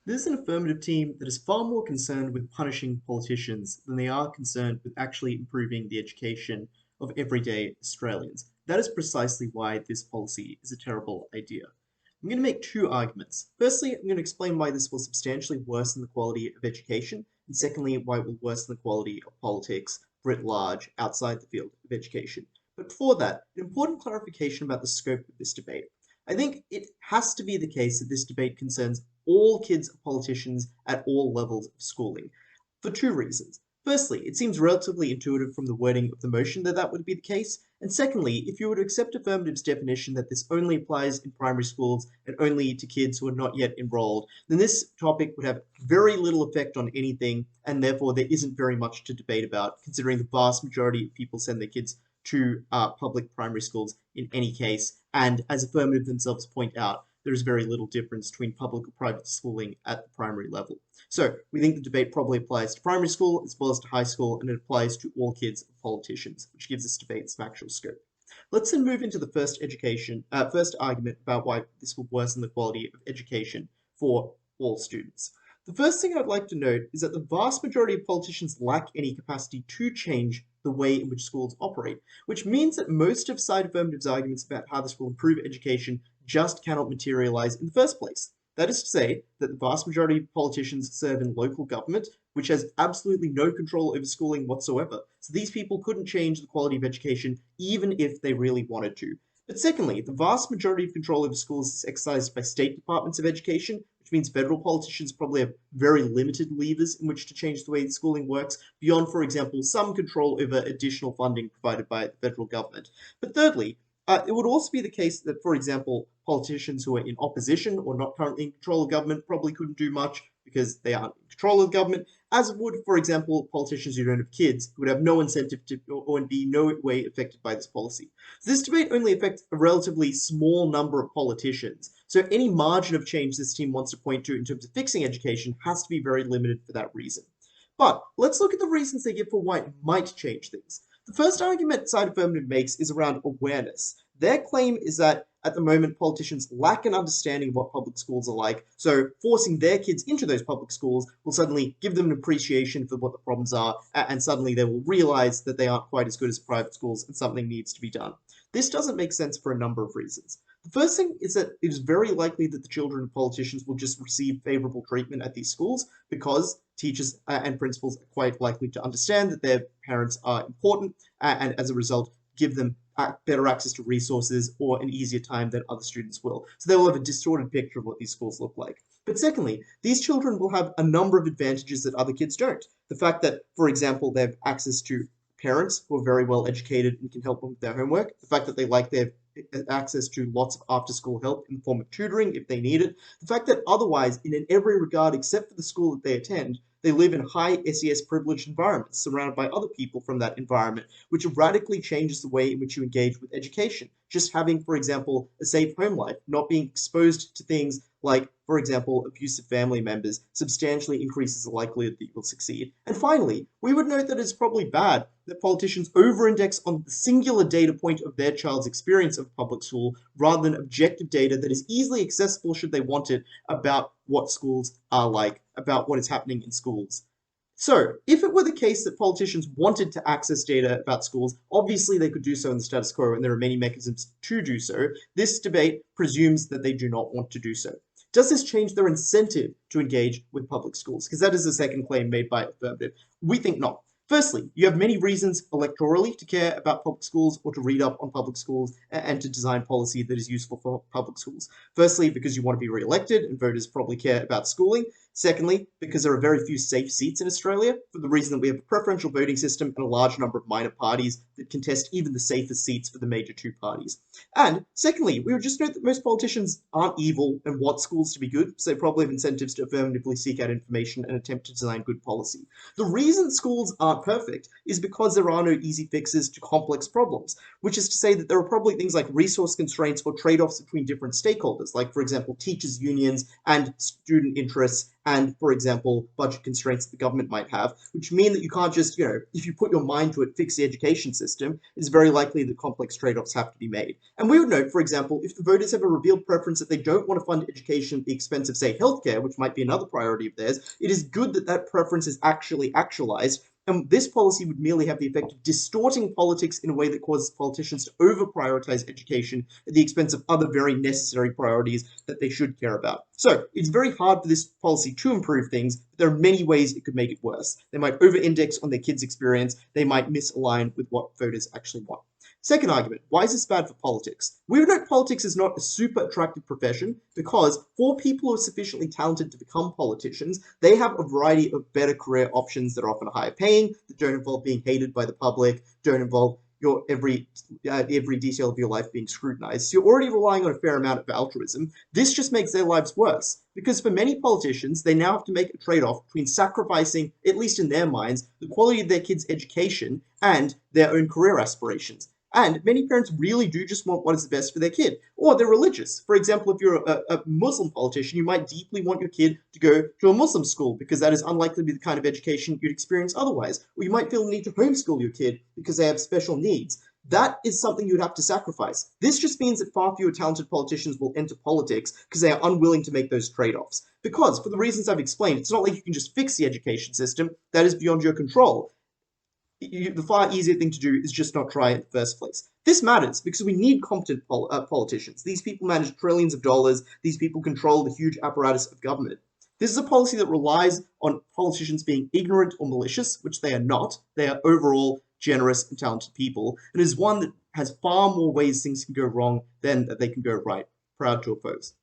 This is an affirmative team that is far more concerned with punishing politicians than they are concerned with actually improving the education of everyday Australians. That is precisely why this policy is a terrible idea. I'm going to make two arguments. Firstly, I'm going to explain why this will substantially worsen the quality of education, and secondly, why it will worsen the quality of politics writ large outside the field of education. But before that, an important clarification about the scope of this debate. I think it has to be the case that this debate concerns all kids of politicians at all levels of schooling, for two reasons. Firstly, it seems relatively intuitive from the wording of the motion that that would be the case. And secondly, if you were to accept affirmative's definition that this only applies in primary schools and only to kids who are not yet enrolled, then this topic would have very little effect on anything, and therefore there isn't very much to debate about, considering the vast majority of people send their kids to public primary schools in any case. And as affirmative themselves point out, there is very little difference between public or private schooling at the primary level. So we think the debate probably applies to primary school as well as to high school, and it applies to all kids of politicians, which gives this debate some actual scope. Let's then move into the first argument about why this will worsen the quality of education for all students. The first thing I'd like to note is that the vast majority of politicians lack any capacity to change the way in which schools operate, which means that most of side affirmative's arguments about how this will improve education just cannot materialize in the first place. That is to say that the vast majority of politicians serve in local government, which has absolutely no control over schooling whatsoever. So these people couldn't change the quality of education even if they really wanted to. But secondly, the vast majority of control over schools is exercised by state departments of education, which means federal politicians probably have very limited levers in which to change the way schooling works, beyond, for example, some control over additional funding provided by the federal government. But thirdly, it would also be the case that, for example, politicians who are in opposition or not currently in control of government probably couldn't do much because they aren't in control of the government, as would, for example, politicians who don't have kids, who would have no incentive to or be no way affected by this policy. So this debate only affects a relatively small number of politicians. So any margin of change this team wants to point to in terms of fixing education has to be very limited for that reason. But let's look at the reasons they give for why it might change things. The first argument side affirmative makes is around awareness. Their claim is that at the moment politicians lack an understanding of what public schools are like, so forcing their kids into those public schools will suddenly give them an appreciation for what the problems are, and suddenly they will realize that they aren't quite as good as private schools and something needs to be done. This doesn't make sense for a number of reasons. The first thing is that it is very likely that the children of politicians will just receive favorable treatment at these schools because teachers and principals are quite likely to understand that their parents are important and as a result give them better access to resources or an easier time than other students will. So they will have a distorted picture of what these schools look like. But secondly, these children will have a number of advantages that other kids don't. The fact that, for example, they have access to parents who are very well educated and can help them with their homework, the fact that they have access to lots of after-school help in the form of tutoring if they need it, the fact that otherwise, in every regard except for the school that they attend, they live in high SES privileged environments surrounded by other people from that environment, which radically changes the way in which you engage with education. Just having, for example, a safe home life, not being exposed to things like, for example, abusive family members, substantially increases the likelihood that you will succeed. And finally, we would note that it's probably bad that politicians over-index on the singular data point of their child's experience of public school rather than objective data that is easily accessible should they want it about what schools are like, about what is happening in schools. So, if it were the case that politicians wanted to access data about schools, obviously they could do so in the status quo, and there are many mechanisms to do so. This debate presumes that they do not want to do so. Does this change their incentive to engage with public schools? Because that is the second claim made by affirmative. We think not. Firstly, you have many reasons electorally to care about public schools or to read up on public schools and to design policy that is useful for public schools. Firstly, because you want to be re-elected and voters probably care about schooling. Secondly, because there are very few safe seats in Australia, for the reason that we have a preferential voting system and a large number of minor parties that contest even the safest seats for the major two parties. And secondly, we would just note that most politicians aren't evil and want schools to be good, so they probably have incentives to affirmatively seek out information and attempt to design good policy. The reason schools aren't perfect is because there are no easy fixes to complex problems, which is to say that there are probably things like resource constraints or trade-offs between different stakeholders, like, for example, teachers' unions and student interests, and, for example, budget constraints that the government might have, which mean that you can't just, if you put your mind to it, fix the education system. It's very likely that complex trade-offs have to be made. And we would note, for example, if the voters have a revealed preference that they don't want to fund education at the expense of, say, healthcare, which might be another priority of theirs, it is good that that preference is actually actualized. And this policy would merely have the effect of distorting politics in a way that causes politicians to over-prioritize education at the expense of other very necessary priorities that they should care about. So it's very hard for this policy to improve things, but there are many ways it could make it worse. They might over-index on their kids' experience. They might misalign with what voters actually want. Second argument, why is this bad for politics? We would note politics is not a super attractive profession because for people who are sufficiently talented to become politicians, they have a variety of better career options that are often higher paying, that don't involve being hated by the public, don't involve your every detail of your life being scrutinized. So you're already relying on a fair amount of altruism. This just makes their lives worse because for many politicians, they now have to make a trade-off between sacrificing, at least in their minds, the quality of their kids' education and their own career aspirations. And many parents really do just want what is the best for their kid. Or they're religious. For example, if you're a Muslim politician, you might deeply want your kid to go to a Muslim school because that is unlikely to be the kind of education you'd experience otherwise. Or you might feel the need to homeschool your kid because they have special needs. That is something you'd have to sacrifice. This just means that far fewer talented politicians will enter politics because they are unwilling to make those trade-offs. Because, for the reasons I've explained, it's not like you can just fix the education system. That is beyond your control. The far easier thing to do is just not try it in the first place. This matters because we need competent politicians. These people manage trillions of dollars. These people control the huge apparatus of government. This is a policy that relies on politicians being ignorant or malicious, which they are not. They are overall generous and talented people, and is one that has far more ways things can go wrong than that they can go right. Proud to oppose.